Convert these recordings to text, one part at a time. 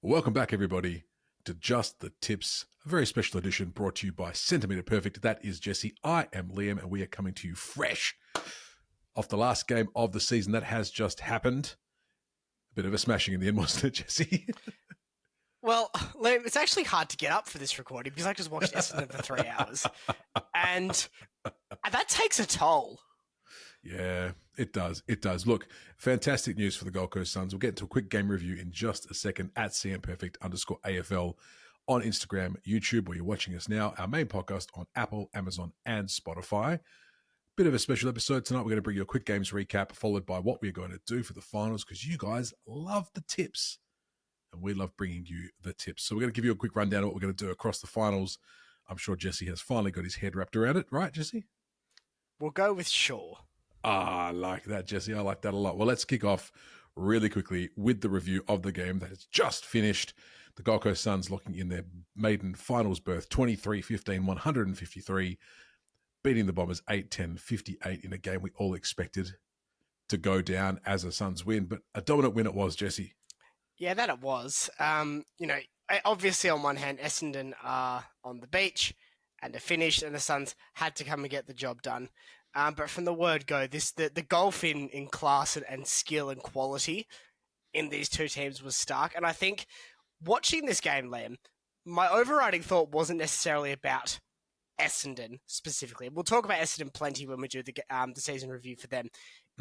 Welcome back, everybody, to Just the Tips, a very special edition brought to you by Centimetre Perfect. That is Jesse. I am Liam, and we are coming to you fresh off the last game of the season that has just happened. A bit of a smashing in the end, wasn't it, Jesse? Well, Liam, it's actually hard to get up for this recording because I just watched Essendon for 3 hours, and that takes a toll. Yeah, it does. It does. Look, fantastic news for the Gold Coast Suns. We'll get into a quick game review in just a second at @CMPerfect_AFL on Instagram, YouTube, where you're watching us now. Our main podcast on Apple, Amazon, and Spotify. Bit of a special episode tonight. We're going to bring you a quick games recap, followed by what we're going to do for the finals, because you guys love the tips, and we love bringing you the tips. So we're going to give you a quick rundown of what we're going to do across the finals. I'm sure Jesse has finally got his head wrapped around it. Right, Jesse? We'll go with Shaw. I like that, Jesse. I like that a lot. Well, let's kick off really quickly with the review of the game that has just finished. The Gold Coast Suns locking in their maiden finals berth, 23-15, 153, beating the Bombers 8-10, 58 in a game we all expected to go down as a Suns win. But a dominant win it was, Jesse. Yeah, that it was. Obviously on one hand, Essendon are on the beach and are finished, and the Suns had to come and get the job done. But from the word go, the golf in class and skill and quality in these two teams was stark. And I think watching this game, Liam, my overriding thought wasn't necessarily about Essendon specifically. We'll talk about Essendon plenty when we do the season review for them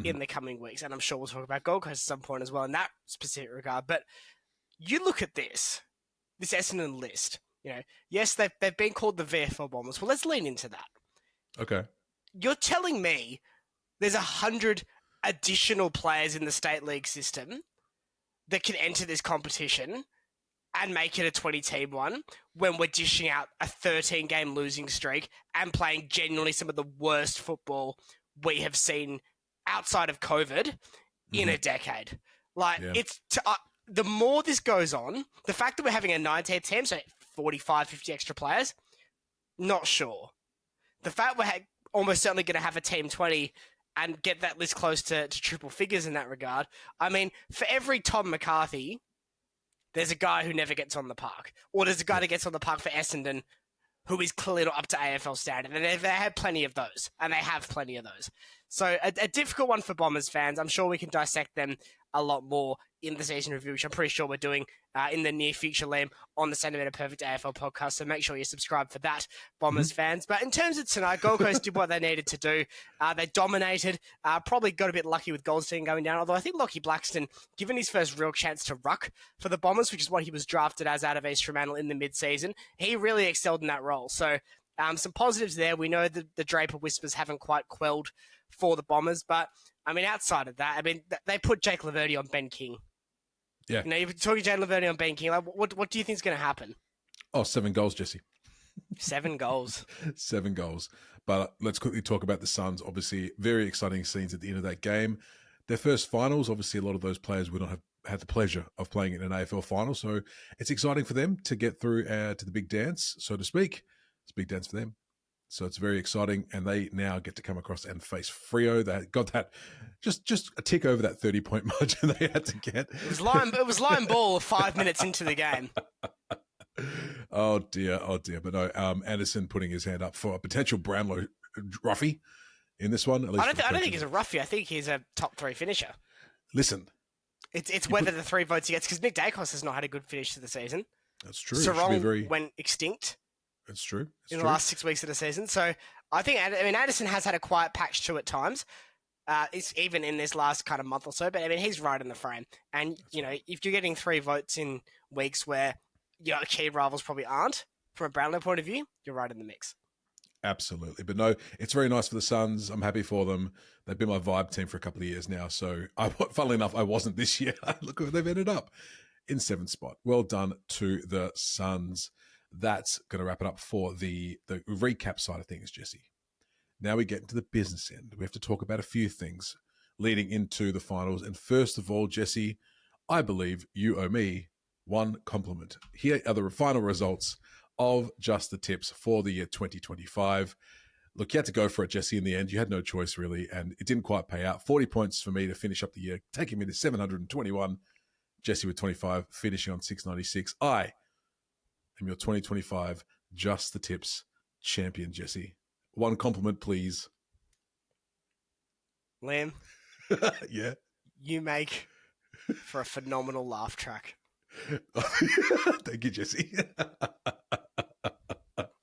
in the coming weeks. And I'm sure we'll talk about Gold Coast at some point as well in that specific regard. But you look at this Essendon list. Yes, they've been called the VFL Bombers. Well, let's lean into that. Okay. You're telling me there's 100 additional players in the state league system that can enter this competition and make it a 20-team one when we're dishing out a 13-game losing streak and playing genuinely some of the worst football we have seen outside of COVID in a decade. The more this goes on, the fact that we're having a 19th team, so 45, 50 extra players, not sure. The fact we're almost certainly going to have a team 20 and get that list close to triple figures in that regard. I mean, for every Tom McCarthy, there's a guy who never gets on the park. Or there's a guy that gets on the park for Essendon who is clearly not up to AFL standard. And they have plenty of those. And they have plenty of those. So a difficult one for Bombers fans. I'm sure we can dissect them a lot more in the season review, which I'm pretty sure we're doing in the near future, Liam, on the Centimetre Perfect AFL podcast. So make sure you subscribe for that, Bombers fans. But in terms of tonight, Gold Coast did what they needed to do. They dominated, probably got a bit lucky with Goldstein going down, although I think Lockie Blackstone, given his first real chance to ruck for the Bombers, which is what he was drafted as out of East Fremantle in the mid-season, he really excelled in that role. So some positives there. We know that the Draper whispers haven't quite quelled for the Bombers, but I mean, outside of that, I mean, they put Jake Laverty on Ben King. Yeah. You're talking Jake Laverty on Ben King. Like, what do you think is going to happen? 7 goals, Jesse. 7 goals. 7 goals. But let's quickly talk about the Suns. Obviously, very exciting scenes at the end of that game. Their first finals, obviously, a lot of those players would not have had the pleasure of playing in an AFL final. So it's exciting for them to get through to the big dance, so to speak. It's a big dance for them. So it's very exciting, and they now get to come across and face Freo. They got that just a tick over that 30-point margin they had to get. It was line ball 5 minutes into the game. Oh dear. But no, Anderson putting his hand up for a potential Brownlow roughie in this one. At least I don't think he's a roughie. I think he's a top 3 finisher. Listen, it's whether the 3 votes he gets, because Nick Dacos has not had a good finish to the season. That's true. Sarong went extinct. That's true. In the last 6 weeks of the season. So I think, Anderson has had a quiet patch too at times. It's even in this last kind of month or so, but I mean, he's right in the frame. And, if you're getting 3 votes in weeks where your key rivals probably aren't, from a Brownlow point of view, you're right in the mix. Absolutely. But no, it's very nice for the Suns. I'm happy for them. They've been my vibe team for a couple of years now. So funnily enough, I wasn't this year. Look where they've ended up in 7th spot. Well done to the Suns. That's going to wrap it up for the recap side of things, Jesse. Now we get into the business end. We have to talk about a few things leading into the finals. And first of all, Jesse, I believe you owe me one compliment. Here are the final results of Just the Tips for the year 2025. Look, you had to go for it, Jesse, in the end. You had no choice, really, and it didn't quite pay out. 40 points for me to finish up the year, taking me to 721. Jesse with 25, finishing on 696. I am your 2025 Just the Tips champion, Jesse. One compliment, please. Liam, Yeah. you make for a phenomenal laugh track. Thank you, Jesse.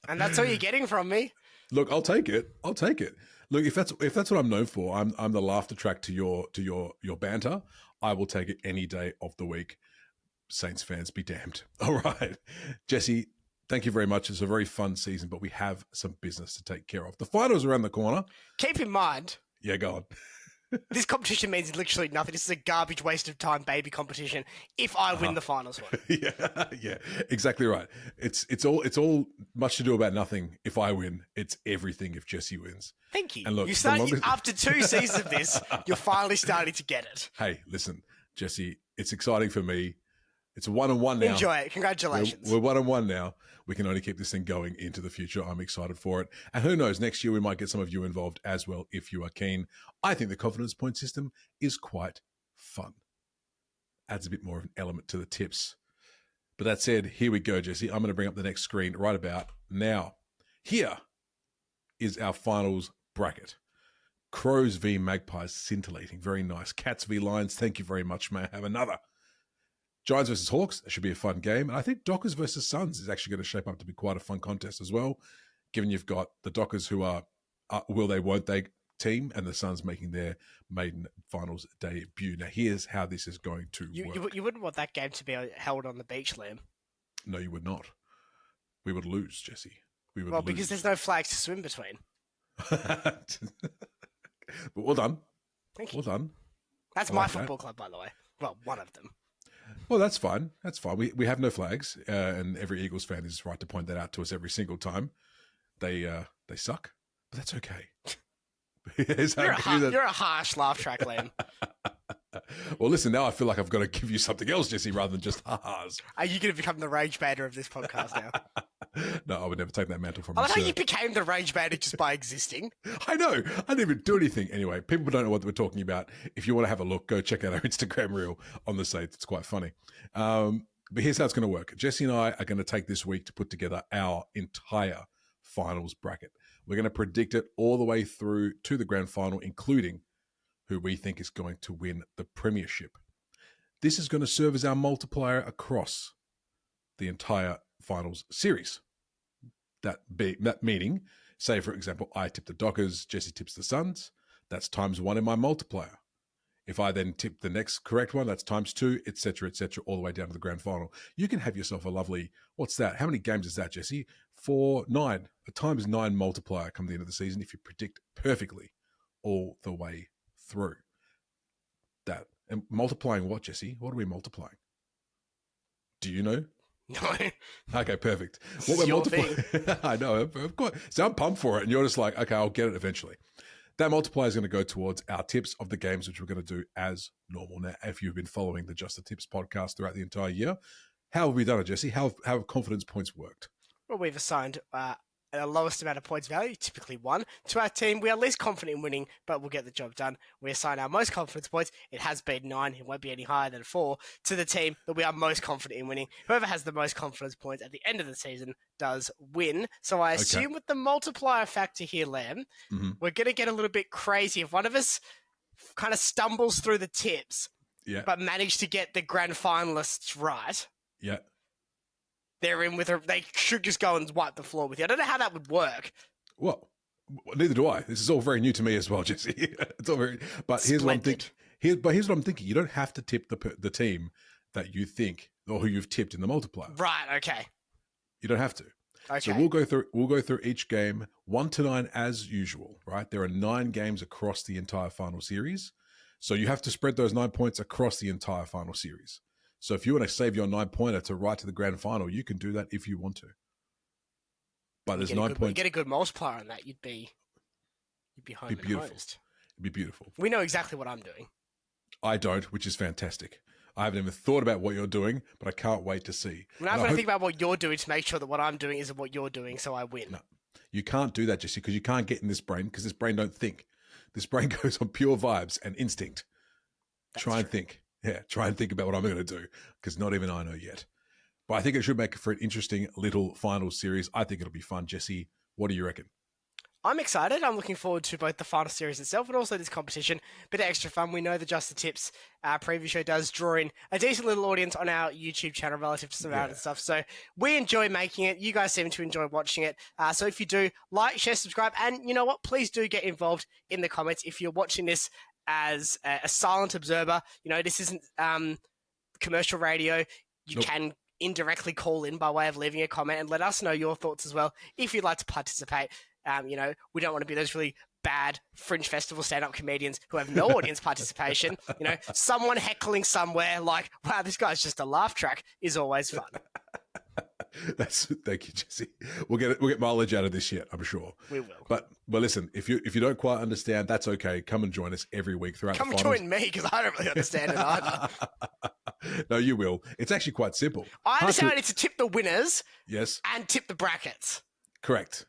And that's all you're getting from me. Look, I'll take it. Look, if that's what I'm known for, I'm the laughter track to your banter. I will take it any day of the week. Saints fans, be damned. All right, Jesse, thank you very much. It's a very fun season, but we have some business to take care of. The finals around the corner. Keep in mind, Yeah, go on. this competition means literally nothing. This is a garbage waste of time baby competition if I win the finals one. Yeah, exactly right. It's all much to do about nothing if I win. It's everything if Jesse wins. Thank you. And look, After 2 seasons of this, you're finally starting to get it. Hey, listen, Jesse, it's exciting for me. It's 1-1 now. Enjoy it. Congratulations. We're 1-1 now. We can only keep this thing going into the future. I'm excited for it. And who knows, next year we might get some of you involved as well if you are keen. I think the confidence point system is quite fun. Adds a bit more of an element to the tips. But that said, here we go, Jesse. I'm going to bring up the next screen right about now. Here is our finals bracket. Crows v Magpies, scintillating. Very nice. Cats v Lions, thank you very much. May I have another? Giants versus Hawks, that should be a fun game. And I think Dockers versus Suns is actually going to shape up to be quite a fun contest as well, given you've got the Dockers who are will they, won't they team, and the Suns making their maiden finals debut. Now, here's how this is going to work. You wouldn't want that game to be held on the beach, Liam. No, you would not. We would lose, Jesse. We would Well, lose. because there's no flags to swim between. But well done. Thank you. Well done. That's my football club, by the way. Well, one of them. Well, that's fine. That's fine. We have no flags, and every Eagles fan is right to point that out to us every single time. They suck, but that's okay. You're a harsh laugh track, Liam. Well, listen, now I feel like I've got to give you something else, Jesse, rather than just ha-has. Are you going to become the rage baiter of this podcast now? No, I would never take that mantle from I you. like how you became the rage baiter just by existing. I know. I didn't even do anything. Anyway, people don't know what we're talking about. If you want to have a look, go check out our Instagram reel on the site. It's quite funny. But here's how it's going to work. Jesse and I are going to take this week to put together our entire finals bracket. We're going to predict it all the way through to the grand final, including who we think is going to win the premiership. This is going to serve as our multiplier across the entire finals series. That meaning, say, for example, I tip the Dockers, Jesse tips the Suns. That's ×1 in my multiplier. If I then tip the next correct one, that's ×2, etc., all the way down to the grand final. You can have yourself a lovely, what's that? How many games is that, Jesse? 9. A ×9 multiplier come the end of the season if you predict perfectly all the way through. That. And multiplying what, Jesse? What are we multiplying? Do you know? No. Okay, perfect. What we're multiplying. I know, of course. So I'm pumped for it, and you're just like, okay, I'll get it eventually. That multiplier is going to go towards our tips of the games, which we're going to do as normal. Now, if you've been following the Just the Tips podcast throughout the entire year, how have we done it, Jesse? How have confidence points worked? Well, we've assigned the lowest amount of points value, typically 1, to our team. We are least confident in winning, but we'll get the job done. We assign our most confidence points. It has been 9. It won't be any higher than 4 to the team that we are most confident in winning. Whoever has the most confidence points at the end of the season does win. So I assume with the multiplier factor here, Lam, we're going to get a little bit crazy. If one of us kind of stumbles through the tips, but manage to get the grand finalists right, they're in with her. They should just go and wipe the floor with you. I don't know how that would work. Well, neither do I. This is all very new to me as well, Jesse. It's all very. But here's what I'm thinking. Here's what I'm thinking. You don't have to tip the team that you think or who you've tipped in the multiplier. Right. Okay. You don't have to. Okay. So we'll go through each game 1 to 9 as usual. Right. There are 9 games across the entire final series. So you have to spread those 9 points across the entire final series. So if you want to save your 9-pointer to right to the grand final, you can do that if you want to. But there's 9 points. You get a good multiplier on that, you'd be home and beautiful. hosed. It'd be beautiful. We know exactly what I'm doing. I don't, which is fantastic. I haven't even thought about what you're doing, but I can't wait to see. Well, I've got to think about what you're doing to make sure that what I'm doing isn't what you're doing, so I win. No, you can't do that, Jesse, because you can't get in this brain, because this brain don't think. This brain goes on pure vibes and instinct. Try and think. Yeah, try and think about what I'm going to do because not even I know yet. But I think it should make for an interesting little final series. I think it'll be fun. Jesse, what do you reckon? I'm excited. I'm looking forward to both the final series itself and also this competition. Bit of extra fun. We know the Just the Tips preview show does draw in a decent little audience on our YouTube channel relative to some other stuff. So we enjoy making it. You guys seem to enjoy watching it. So if you do, like, share, subscribe, and you know what? Please do get involved in the comments. If you're watching this as a silent observer, you know, this isn't commercial radio. You can indirectly call in by way of leaving a comment and let us know your thoughts as well if you'd like to participate. You know, we don't want to be those really bad Fringe Festival stand-up comedians who have no audience participation. You know, someone heckling somewhere like, wow, this guy's just a laugh track is always fun. Thank you, Jesse. We'll get mileage out of this yet, I'm sure. We will. But listen, if you don't quite understand, that's okay. Come and join us every week throughout the finals. Come join me because I don't really understand it either. No, you will. It's actually quite simple. I understand I need to tip the winners. Yes. And tip the brackets. Correct.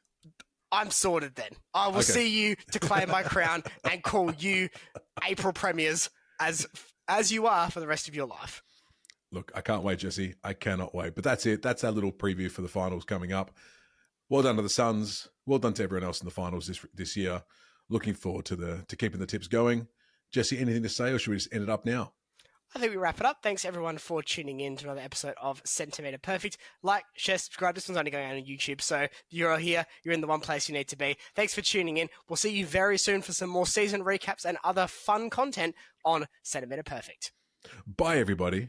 I'm sorted then. I will see you to claim my crown and call you April premiers as you are for the rest of your life. Look, I can't wait, Jesse. I cannot wait. But that's it. That's our little preview for the finals coming up. Well done to the Suns. Well done to everyone else in the finals this year. Looking forward to keeping the tips going. Jesse, anything to say, or should we just end it up now? I think we wrap it up. Thanks everyone for tuning in to another episode of Centimetre Perfect. Like, share, subscribe. This one's only going out on YouTube, so if you're here, you're in the one place you need to be. Thanks for tuning in. We'll see you very soon for some more season recaps and other fun content on Centimetre Perfect. Bye, everybody.